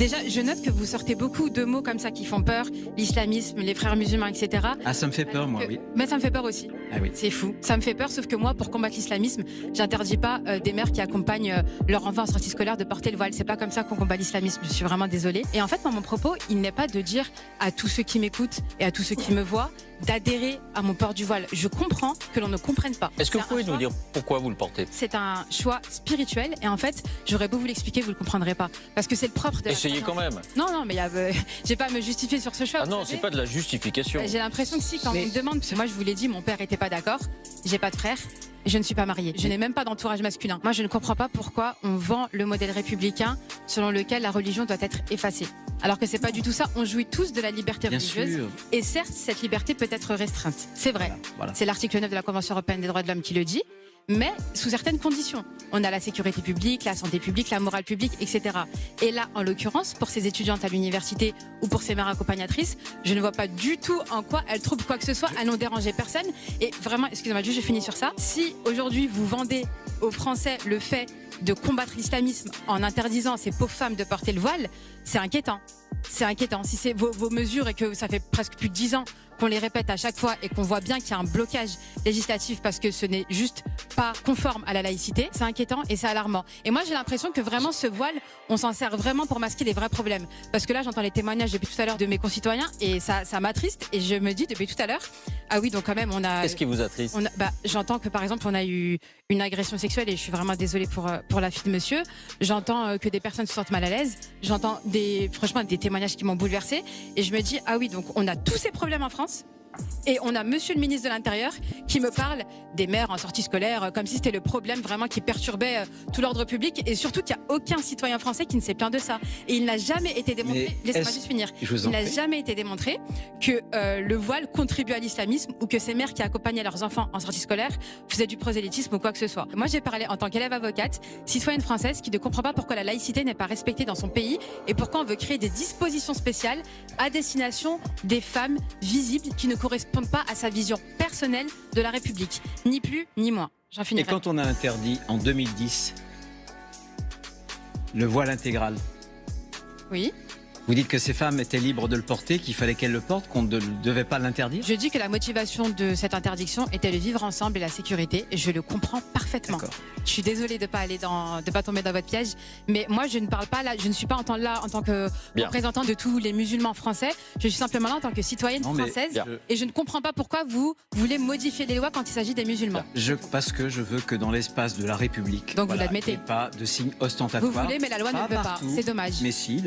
Déjà, je note que vous sortez beaucoup de mots comme ça qui font peur, l'islamisme, les frères musulmans, etc. Ah, ça me fait peur, moi, oui. Mais ça me fait peur aussi. Ah oui. C'est fou. Ça me fait peur, sauf que moi, pour combattre l'islamisme, j'interdis pas des mères qui accompagnent leur enfant en sortie scolaire de porter le voile. C'est pas comme ça qu'on combat l'islamisme. Je suis vraiment désolée. Et en fait, moi, mon propos, il n'est pas de dire à tous ceux qui m'écoutent et à tous ceux qui me voient d'adhérer à mon port du voile. Je comprends que l'on ne comprenne pas. Est-ce que vous pouvez nous dire pourquoi vous le portez? C'est un choix spirituel et en fait, j'aurais beau vous l'expliquer, vous le comprendrez pas. Parce que c'est le propre de la Essayez quand même. Non, non, mais j'ai pas à me justifier sur ce choix. Ah non, c'est pas de la justification. J'ai l'impression que si, quand on me demande, parce que moi je vous l'ai dit, mon père était pas d'accord, j'ai pas de frère, je ne suis pas mariée, je n'ai même pas d'entourage masculin. Moi je ne comprends pas pourquoi on vend le modèle républicain selon lequel la religion doit être effacée. Alors que c'est pas du tout ça, on jouit tous de la liberté Bien religieuse. sûr. Et certes, cette liberté peut être restreinte. C'est vrai. Voilà. C'est l'article 9 de la Convention européenne des droits de l'homme qui le dit. Mais sous certaines conditions. On a la sécurité publique, la santé publique, la morale publique, etc. Et là, en l'occurrence, pour ces étudiantes à l'université ou pour ces mères accompagnatrices, je ne vois pas du tout en quoi elles troublent quoi que ce soit. Elles n'ont dérangé personne. Et vraiment, excusez-moi, juste je finis sur ça. Si aujourd'hui vous vendez aux Français le fait de combattre l'islamisme en interdisant à ces pauvres femmes de porter le voile, c'est inquiétant. C'est inquiétant. Si c'est vos mesures et que ça fait presque plus de 10 ans qu'on les répète à chaque fois et qu'on voit bien qu'il y a un blocage législatif parce que ce n'est juste pas conforme à la laïcité, c'est inquiétant et c'est alarmant. Et moi j'ai l'impression que vraiment ce voile, on s'en sert vraiment pour masquer les vrais problèmes. Parce que là j'entends les témoignages depuis tout à l'heure de mes concitoyens et ça m'attriste et je me dis depuis tout à l'heure, ah oui donc quand même on a... Qu'est-ce qui vous attriste? J'entends que par exemple on a eu une agression sexuelle et je suis vraiment désolée pour la fille de monsieur. J'entends que des personnes se sentent mal à l'aise. J'entends franchement des témoignages qui m'ont bouleversée et je me dis ah oui donc on a tous ces problèmes en France. Et on a monsieur le ministre de l'Intérieur qui me parle des mères en sortie scolaire comme si c'était le problème vraiment qui perturbait tout l'ordre public et surtout qu'il n'y a aucun citoyen français qui ne s'est plaint de ça. Et il n'a jamais été démontré, laissez-moi juste finir, il n'a jamais été démontré que le voile contribue à l'islamisme ou que ces mères qui accompagnaient leurs enfants en sortie scolaire faisaient du prosélytisme ou quoi que ce soit. Moi j'ai parlé en tant qu'élève avocate, citoyenne française qui ne comprend pas pourquoi la laïcité n'est pas respectée dans son pays et pourquoi on veut créer des dispositions spéciales à destination des femmes visibles qui ne correspondent pas à sa vision personnelle de la République. Ni plus, ni moins. J'en finirai. Et quand on a interdit en 2010 le voile intégral, Oui. vous dites que ces femmes étaient libres de le porter, qu'il fallait qu'elles le portent, qu'on ne devait pas l'interdire? Je dis que la motivation de cette interdiction était le vivre ensemble et la sécurité, et je le comprends parfaitement. Je suis désolée de pas tomber dans votre piège, mais moi je ne parle pas là, je ne suis pas en tant que représentant de tous les musulmans français. Je suis simplement là en tant que citoyenne française, et je ne comprends pas pourquoi vous voulez modifier les lois quand il s'agit des musulmans. Parce que je veux que dans l'espace de la République, donc vous l'admettez, il n'y ait pas de signe ostentatoire. Vous voulez, mais la loi ne veut pas. C'est dommage. Mais si.